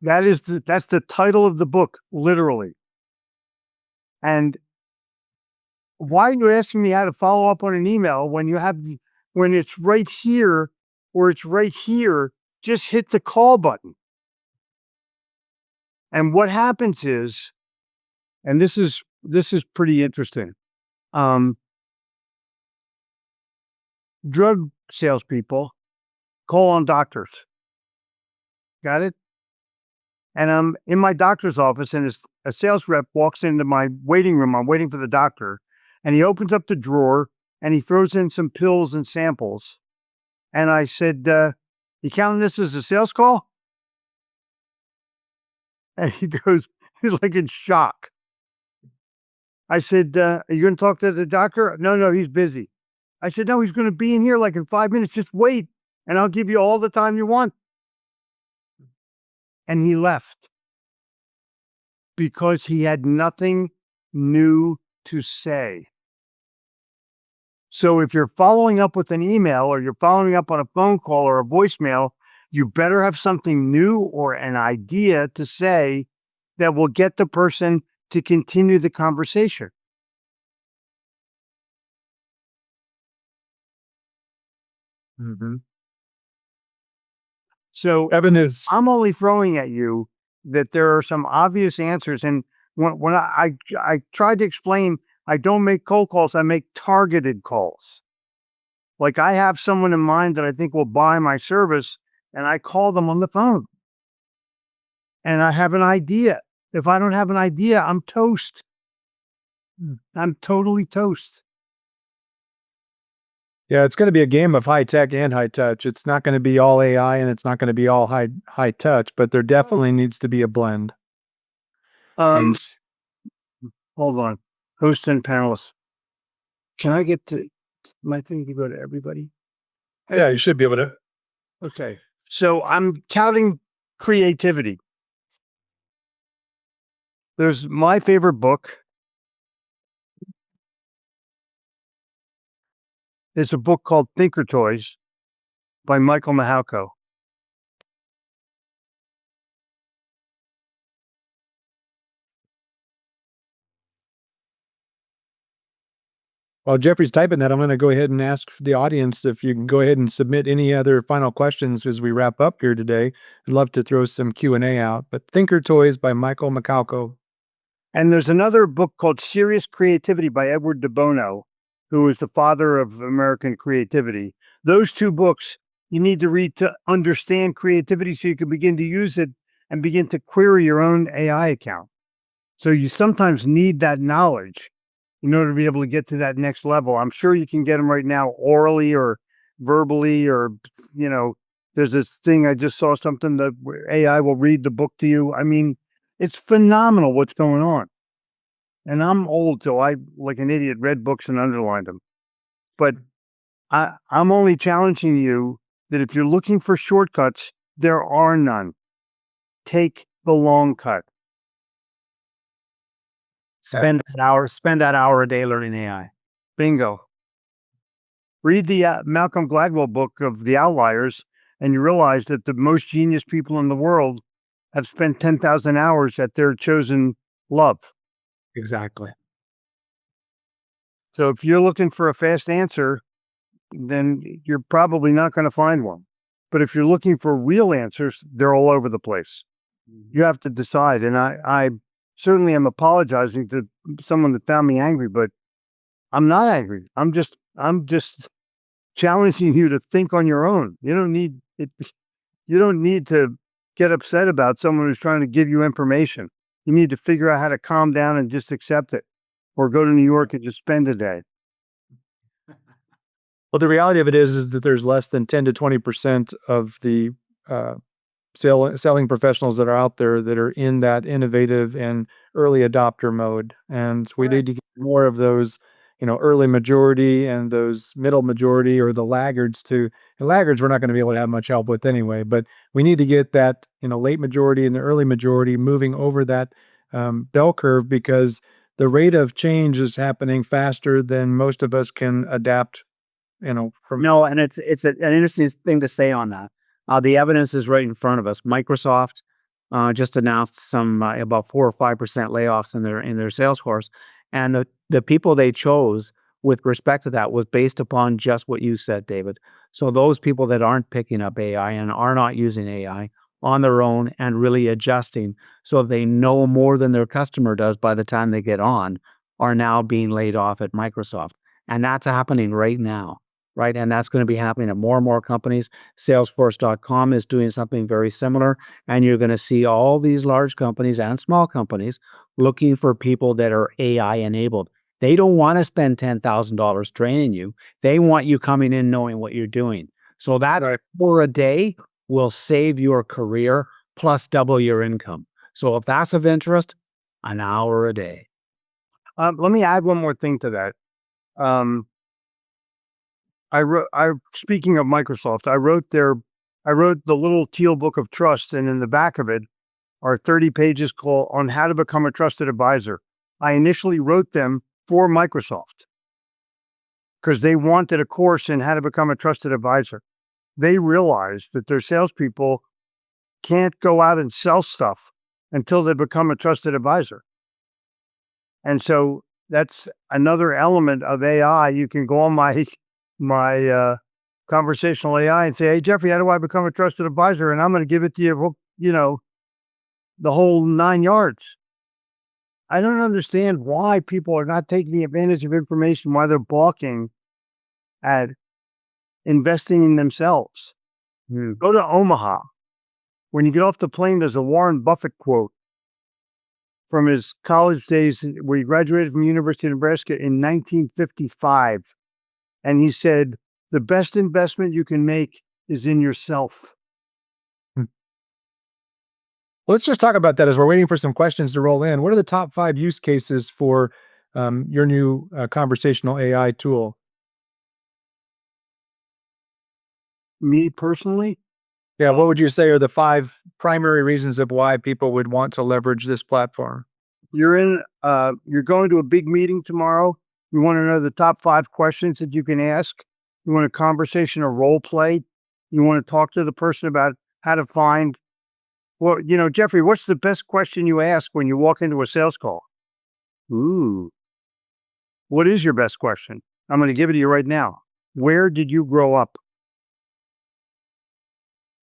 That's the title of the book, literally. And why are you asking me how to follow up on an email when it's right here or it's right here? Just hit the call button. And what happens is, and this is pretty interesting. Drug salespeople call on doctors. Got it? And I'm in my doctor's office, and a sales rep walks into my waiting room. I'm waiting for the doctor, and he opens up the drawer and he throws in some pills and samples. And I said, "You counting this as a sales call?" And he goes, he's like in shock. I said, "Are you going to talk to the doctor?" No, he's busy. I said, "No, he's going to be in here like in 5 minutes. Just wait, and I'll give you all the time you want." And he left because he had nothing new to say. So if you're following up with an email or you're following up on a phone call or a voicemail, you better have something new or an idea to say that will get the person to continue the conversation. So I'm only throwing at you that there are some obvious answers. And when I tried to explain, I don't make cold calls, I make targeted calls. Like I have someone in mind that I think will buy my service, and I call them on the phone. And I have an idea. If I don't have an idea, I'm toast. I'm totally toast. Yeah, it's going to be a game of high tech and high touch. It's not going to be all AI and it's not going to be all high touch, but there definitely needs to be a blend. Hold on. Host and panelists. Can I get to my thing to go to everybody? Yeah, you should be able to. Okay. So I'm touting creativity. There's my favorite book. It's a book called Thinker Toys by Michael Mahalko. While Jeffrey's typing that, I'm going to go ahead and ask the audience if you can go ahead and submit any other final questions as we wrap up here today. I'd love to throw some Q&A out. But Thinker Toys by Michael McCalco. And there's another book called Serious Creativity by Edward de Bono, who is the father of American creativity. Those two books you need to read to understand creativity so you can begin to use it and begin to query your own AI account. So you sometimes need that knowledge in order to be able to get to that next level. I'm sure you can get them right now orally or verbally, or, there's this thing, I just saw something that AI will read the book to you. I mean, it's phenomenal what's going on. And I'm old, so I, like an idiot, read books and underlined them. But I'm only challenging you that if you're looking for shortcuts, there are none. Take the long cut. Spend that hour a day learning AI. Bingo. Read the Malcolm Gladwell book of The Outliers, and you realize that the most genius people in the world have spent 10,000 hours at their chosen love. Exactly. So if you're looking for a fast answer, then you're probably not going to find one. But if you're looking for real answers, they're all over the place. You have to decide. And I certainly am apologizing to someone that found me angry, but I'm not angry. I'm just challenging you to think on your own. You don't need it. You don't need to get upset about someone who's trying to give you information. You need to figure out how to calm down and just accept it, or go to New York and just spend a day. Well, the reality of it is that there's less than 10 to 20% of the selling professionals that are out there that are in that innovative and early adopter mode. And we need to get more of those, early majority and those middle majority, or the laggards the laggards we're not going to be able to have much help with anyway, but we need to get that, late majority and the early majority moving over that bell curve, because the rate of change is happening faster than most of us can adapt, from. No, and it's an interesting thing to say on that. The evidence is right in front of us. Microsoft just announced some about 4 or 5% layoffs in their sales force, and the people they chose with respect to that was based upon just what you said, David. So those people that aren't picking up AI and are not using AI on their own and really adjusting so they know more than their customer does by the time they get on, are now being laid off at Microsoft. And that's happening right now, right? And that's going to be happening at more and more companies. Salesforce.com is doing something very similar. And you're going to see all these large companies and small companies looking for people that are AI enabled. They don't want to spend $10,000 training you. They want you coming in knowing what you're doing. So that for a day will save your career plus double your income. So if that's of interest, an hour a day. Let me add one more thing to that. Speaking of Microsoft, I wrote the little teal book of trust, and in the back of it are 30 pages called on how to become a trusted advisor. I initially wrote them for Microsoft because they wanted a course in how to become a trusted advisor. They realized that their salespeople can't go out and sell stuff until they become a trusted advisor. And so that's another element of AI. You can go on my conversational AI and say, "Hey, Jeffrey, how do I become a trusted advisor?" And I'm going to give it to you, the whole 9 yards. I don't understand why people are not taking advantage of information, why they're balking at investing in themselves. Go to Omaha. When you get off the plane, there's a Warren Buffett quote from his college days where he graduated from University of Nebraska in 1955. And he said, "The best investment you can make is in yourself." Let's just talk about that as we're waiting for some questions to roll in. What are the top 5 use cases for your new conversational AI tool? Me personally, Yeah, what would you say are the 5 primary reasons of why people would want to leverage this platform? you're going to a big meeting tomorrow. You want to know the top 5 questions that you can ask. You want a conversation, a role play. You want to talk to the person about how to find. Well, Jeffrey, what's the best question you ask when you walk into a sales call? Ooh. What is your best question? I'm going to give it to you right now. Where did you grow up?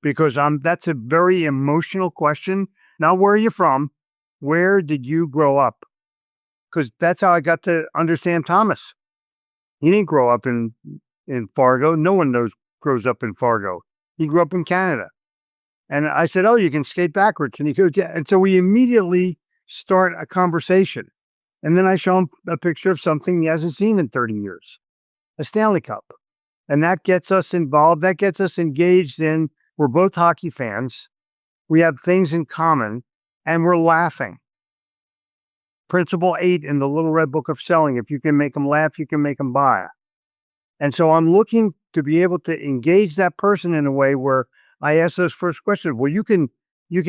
Because that's a very emotional question. Not where are you from? Where did you grow up? Because that's how I got to understand Thomas. He didn't grow up in Fargo. No one grows up in Fargo. He grew up in Canada. And I said, oh, you can skate backwards. And he goes, yeah. And so we immediately start a conversation. And then I show him a picture of something he hasn't seen in 30 years, a Stanley Cup. And that gets us involved. That gets us engaged in, we're both hockey fans. We have things in common and we're laughing. Principle 8 in the Little Red Book of Selling. If you can make them laugh, you can make them buy. And so I'm looking to be able to engage that person in a way where I ask those first questions. Well, you can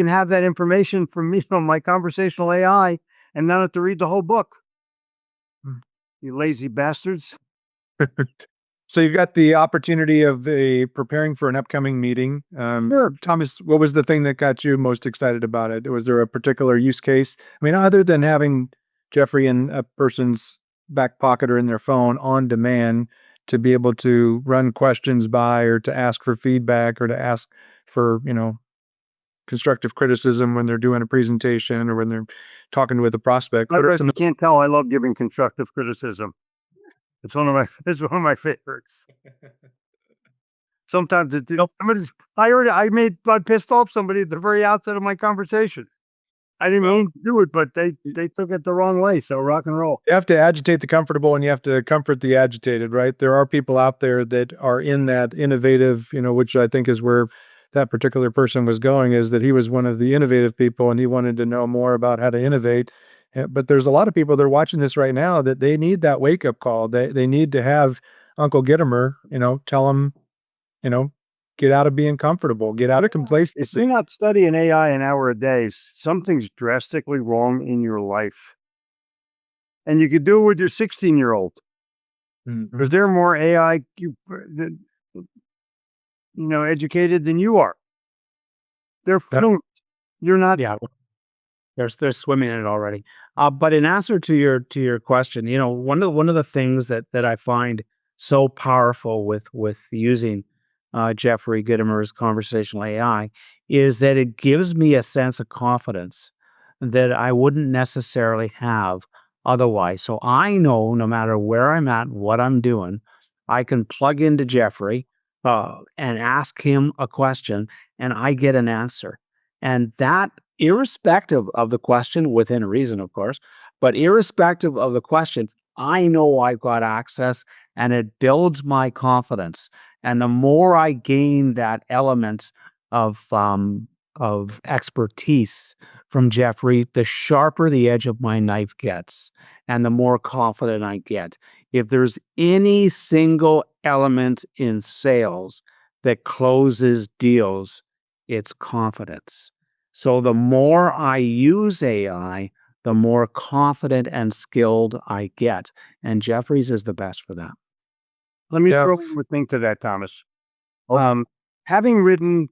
have that information from me on my conversational AI and not have to read the whole book. You lazy bastards. So you've got the opportunity of preparing for an upcoming meeting. Sure. Thomas, what was the thing that got you most excited about it? Was there a particular use case? I mean, other than having Jeffrey in a person's back pocket or in their phone on demand to be able to run questions by or to ask for feedback or to ask for, constructive criticism when they're doing a presentation or when they're talking with a prospect. You can't tell I love giving constructive criticism. It's one of my favorites. Sometimes I pissed off somebody at the very outset of my conversation. I didn't mean to do it, but they took it the wrong way. So rock and roll. You have to agitate the comfortable and you have to comfort the agitated, right? There are people out there that are in that innovative, which I think is where that particular person was going, is that he was one of the innovative people and he wanted to know more about how to innovate. But there's a lot of people that are watching this right now that they need that wake up call. They need to have Uncle Gitomer, tell them, get out of being comfortable, get out of complacency. If you're not studying AI an hour a day, something's drastically wrong in your life. And you could do it with your 16-year-old. Because they're more AI, educated than you are. They're fluent. You're not. Yeah. They're swimming in it already. But in answer to your question, one of the things that I find so powerful with using Jeffrey Gitomer's conversational AI is that it gives me a sense of confidence that I wouldn't necessarily have otherwise. So I know no matter where I'm at, what I'm doing, I can plug into Jeffrey and ask him a question, and I get an answer. And that, irrespective of the question, within reason, of course, but irrespective of the question, I know I've got access and it builds my confidence. And the more I gain that element of expertise from Jeffrey, the sharper the edge of my knife gets and the more confident I get. If there's any single element in sales that closes deals, it's confidence. So the more I use AI, the more confident and skilled I get. And Jeffrey's is the best for that. Let me throw one more thing to that, Thomas. Having written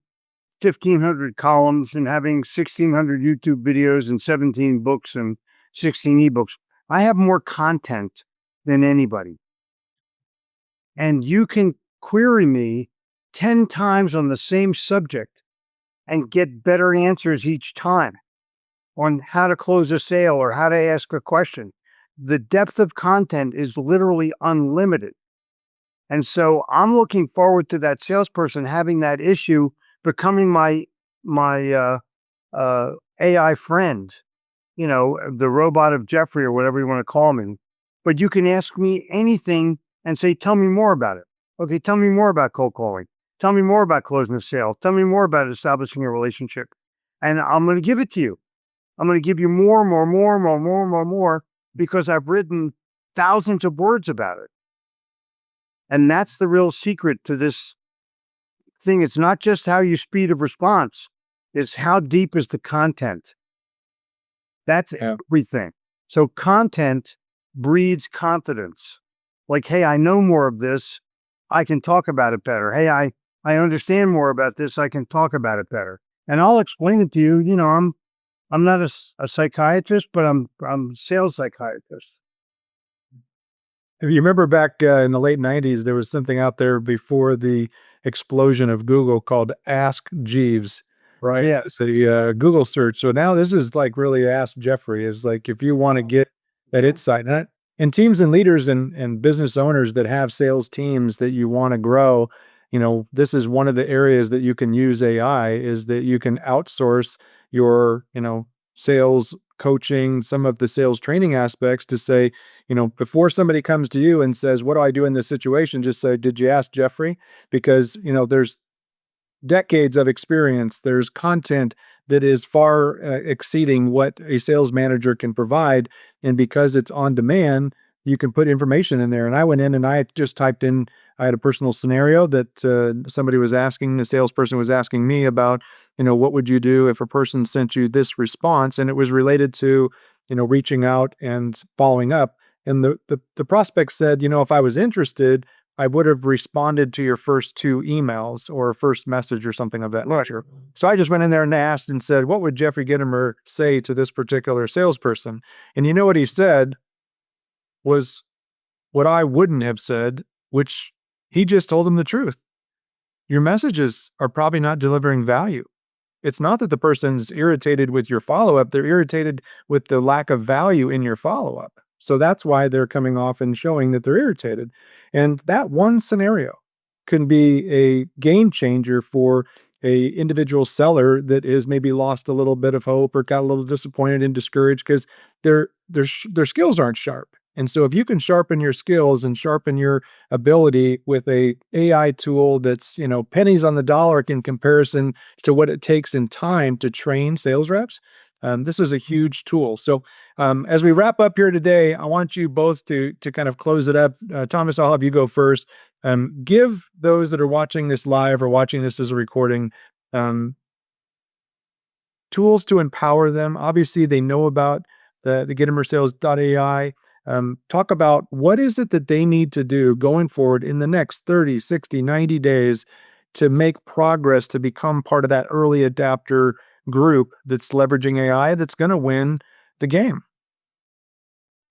1,500 columns and having 1,600 YouTube videos and 17 books and 16 ebooks, I have more content than anybody. And you can query me 10 times on the same subject and get better answers each time on how to close a sale or how to ask a question. The depth of content is literally unlimited. And so I'm looking forward to that salesperson having that issue becoming my AI friend, the robot of Jeffrey or whatever you want to call me. But you can ask me anything and say, tell me more about it. Okay, tell me more about cold calling. Tell me more about closing a sale. Tell me more about establishing a relationship. And I'm going to give it to you. I'm going to give you more, because I've written thousands of words about it. And that's the real secret to this thing. It's not just how you speed of response. It's how deep is the content. That's everything. So content breeds confidence. Like, hey, I know more of this. I can talk about it better. Hey, I understand more about this. I can talk about it better. And I'll explain it to you. I'm not a psychiatrist, but I'm a sales psychiatrist. If you remember back in the late 90s, there was something out there before the explosion of Google called Ask Jeeves. Right. Yeah, it's a Google search. So now this is like really Ask Jeffrey is like if you want to get that insight. And teams and leaders and business owners that have sales teams that you want to grow, this is one of the areas that you can use AI is that you can outsource your, sales coaching, some of the sales training aspects to say, before somebody comes to you and says, what do I do in this situation? Just say, did you ask Jeffrey? Because, there's decades of experience. There's content that is far exceeding what a sales manager can provide. And because it's on demand, you can put information in there. And I went in and I just typed in, I had a personal scenario that somebody was asking, the salesperson was asking me about, what would you do if a person sent you this response? And it was related to, reaching out and following up. And the prospect said, if I was interested, I would have responded to your first 2 emails or first message or something of that nature. So I just went in there and asked and said, what would Jeffrey Gitomer say to this particular salesperson? And you know what he said was what I wouldn't have said, which he just told him the truth. Your messages are probably not delivering value. It's not that the person's irritated with your follow-up. They're irritated with the lack of value in your follow-up. So that's why they're coming off and showing that they're irritated. And that one scenario can be a game changer for a individual seller that is maybe lost a little bit of hope or got a little disappointed and discouraged because their skills aren't sharp. And so if you can sharpen your skills and sharpen your ability with a AI tool that's, pennies on the dollar in comparison to what it takes in time to train sales reps, this is a huge tool. So as we wrap up here today, I want you both to kind of close it up. Thomas, I'll have you go first. Give those that are watching this live or watching this as a recording tools to empower them. Obviously, they know about the GitomerSales.ai. Talk about what is it that they need to do going forward in the next 30, 60, 90 days to make progress to become part of that early adapter group that's leveraging AI that's going to win the game.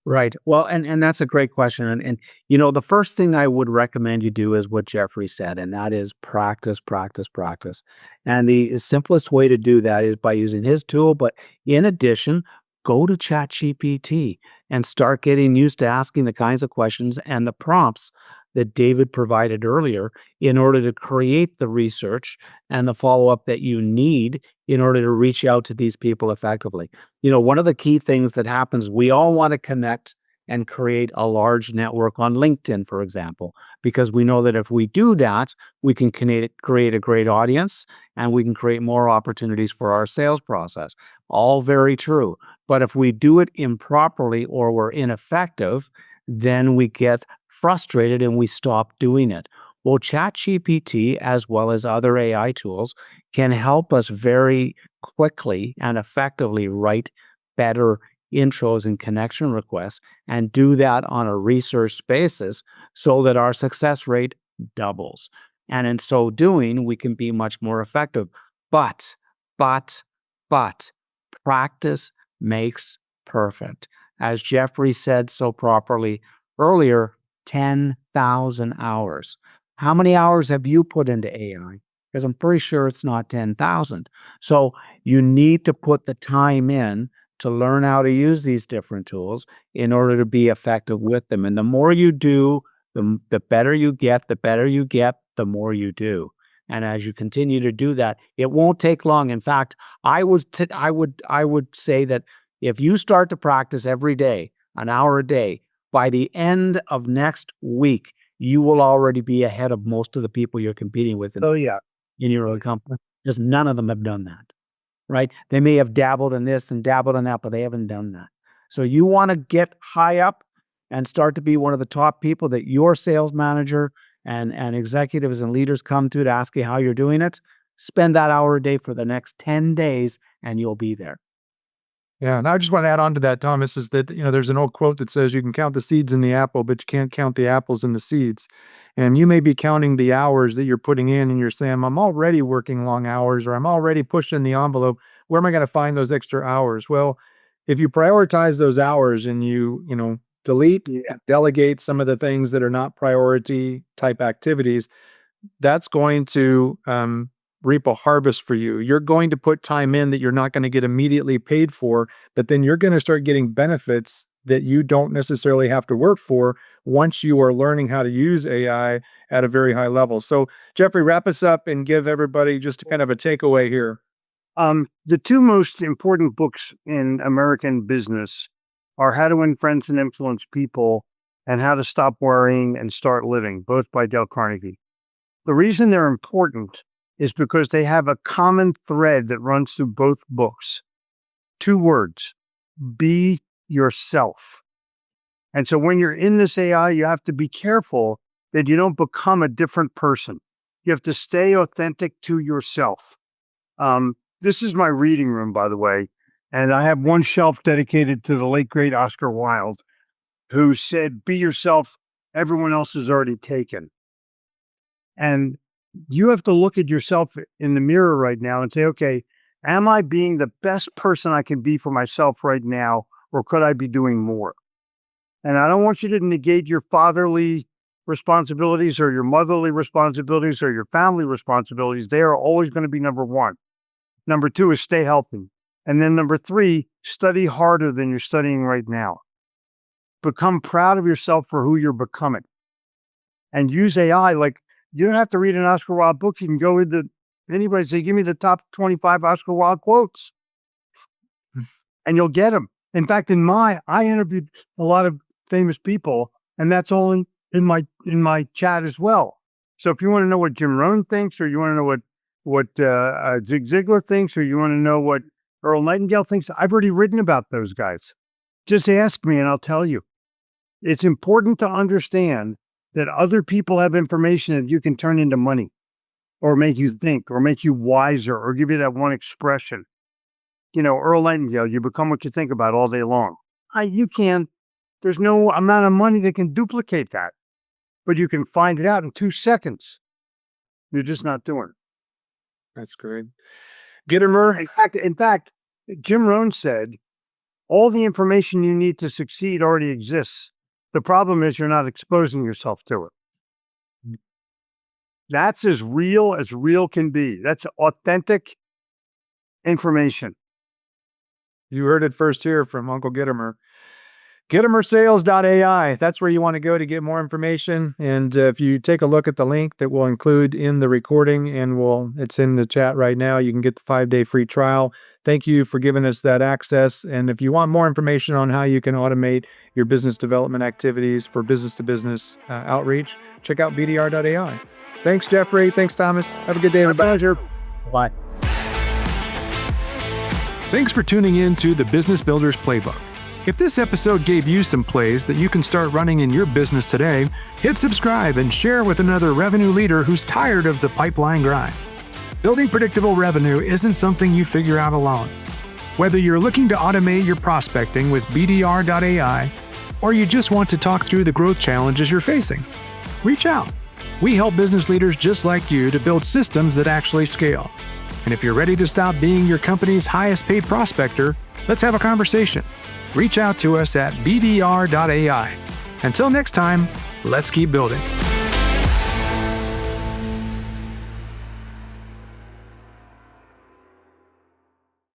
Right. Well, and that's a great question. And the first thing I would recommend you do is what Jeffrey said, and that is practice, practice, practice. And the simplest way to do that is by using his tool. But in addition, go to ChatGPT and start getting used to asking the kinds of questions and the prompts that David provided earlier in order to create the research and the follow-up that you need in order to reach out to these people effectively. One of the key things that happens, we all want to connect and create a large network on LinkedIn, for example, because we know that if we do that, we can create a great audience and we can create more opportunities for our sales process. All very true. But if we do it improperly or we're ineffective, then we get frustrated and we stop doing it. Well, ChatGPT, as well as other AI tools, can help us very quickly and effectively write better intros and connection requests and do that on a research basis so that our success rate doubles. And in so doing, we can be much more effective. But, practice makes perfect. As Jeffrey said so properly earlier, 10,000 hours. How many hours have you put into AI? Because I'm pretty sure it's not 10,000. So you need to put the time in to learn how to use these different tools in order to be effective with them. And the more you do, the better you get, the more you do. And as you continue to do that, it won't take long. In fact, I would say that if you start to practice every day, an hour a day, by the end of next week, you will already be ahead of most of the people you're competing with in your own company, because none of them have done that, right? They may have dabbled in this and dabbled in that, but they haven't done that. So you want to get high up and start to be one of the top people that your sales manager and executives and leaders come to ask you how you're doing it. Spend that hour a day for the next 10 days and you'll be there. Yeah, and I just want to add on to that, Thomas, is that, there's an old quote that says you can count the seeds in the apple, but you can't count the apples in the seeds. And you may be counting the hours that you're putting in and you're saying, I'm already working long hours or I'm already pushing the envelope. Where am I going to find those extra hours? Well, if you prioritize those hours and you delete, delegate some of the things that are not priority type activities, that's going to reap a harvest for you. You're going to put time in that you're not going to get immediately paid for, but then you're going to start getting benefits that you don't necessarily have to work for once you are learning how to use AI at a very high level. So, Jeffrey, wrap us up and give everybody just kind of a takeaway here. The two most important books in American business are How to Win Friends and Influence People and How to Stop Worrying and Start Living, both by Dale Carnegie. The reason they're important is because they have a common thread that runs through both books. 2 words: be yourself. And so when you're in this AI, you have to be careful that you don't become a different person. You have to stay authentic to yourself. This is my reading room, by the way, and I have one shelf dedicated to the late, great Oscar Wilde, who said, be yourself, everyone else is already taken. And you have to look at yourself in the mirror right now and say, okay, am I being the best person I can be for myself right now, or could I be doing more? And I don't want you to negate your fatherly responsibilities or your motherly responsibilities or your family responsibilities. They are always going to be number 1. Number 2 is stay healthy. And then number 3, study harder than you're studying right now. Become proud of yourself for who you're becoming. And use AI. Like, you don't have to read an Oscar Wilde book. You can go into anybody and say, give me the top 25 Oscar Wilde quotes. And you'll get them. In fact, I interviewed a lot of famous people, and that's all in my chat as well. So if you want to know what Jim Rohn thinks, or you want to know what Zig Ziglar thinks, or you want to know what Earl Nightingale thinks, I've already written about those guys. Just ask me and I'll tell you. It's important to understand that other people have information that you can turn into money, or make you think, or make you wiser, or give you that one expression. You know, Earl Nightingale, you become what you think about all day long. There's no amount of money that can duplicate that, but you can find it out in 2 seconds. You're just not doing it. That's great. Gitomer. In fact, Jim Rohn said, all the information you need to succeed already exists. The problem is you're not exposing yourself to it. That's as real can be. That's authentic information. You heard it first here from Uncle Gitomer. GitomerSales.ai. That's where you want to go to get more information. And if you take a look at the link that we'll include in the recording, and it's in the chat right now, you can get the 5-day free trial. Thank you for giving us that access. And if you want more information on how you can automate your business development activities for business-to-business outreach, check out BDR.ai. Thanks, Jeffrey. Thanks, Thomas. Have a good day, everybody. Pleasure. Bye. Thanks for tuning in to the Business Builders Playbook. If this episode gave you some plays that you can start running in your business today, hit subscribe and share with another revenue leader who's tired of the pipeline grind. Building predictable revenue isn't something you figure out alone. Whether you're looking to automate your prospecting with BDR.ai, or you just want to talk through the growth challenges you're facing, reach out. We help business leaders just like you to build systems that actually scale. And if you're ready to stop being your company's highest paid prospector, let's have a conversation. Reach out to us at BDR.ai. Until next time, let's keep building.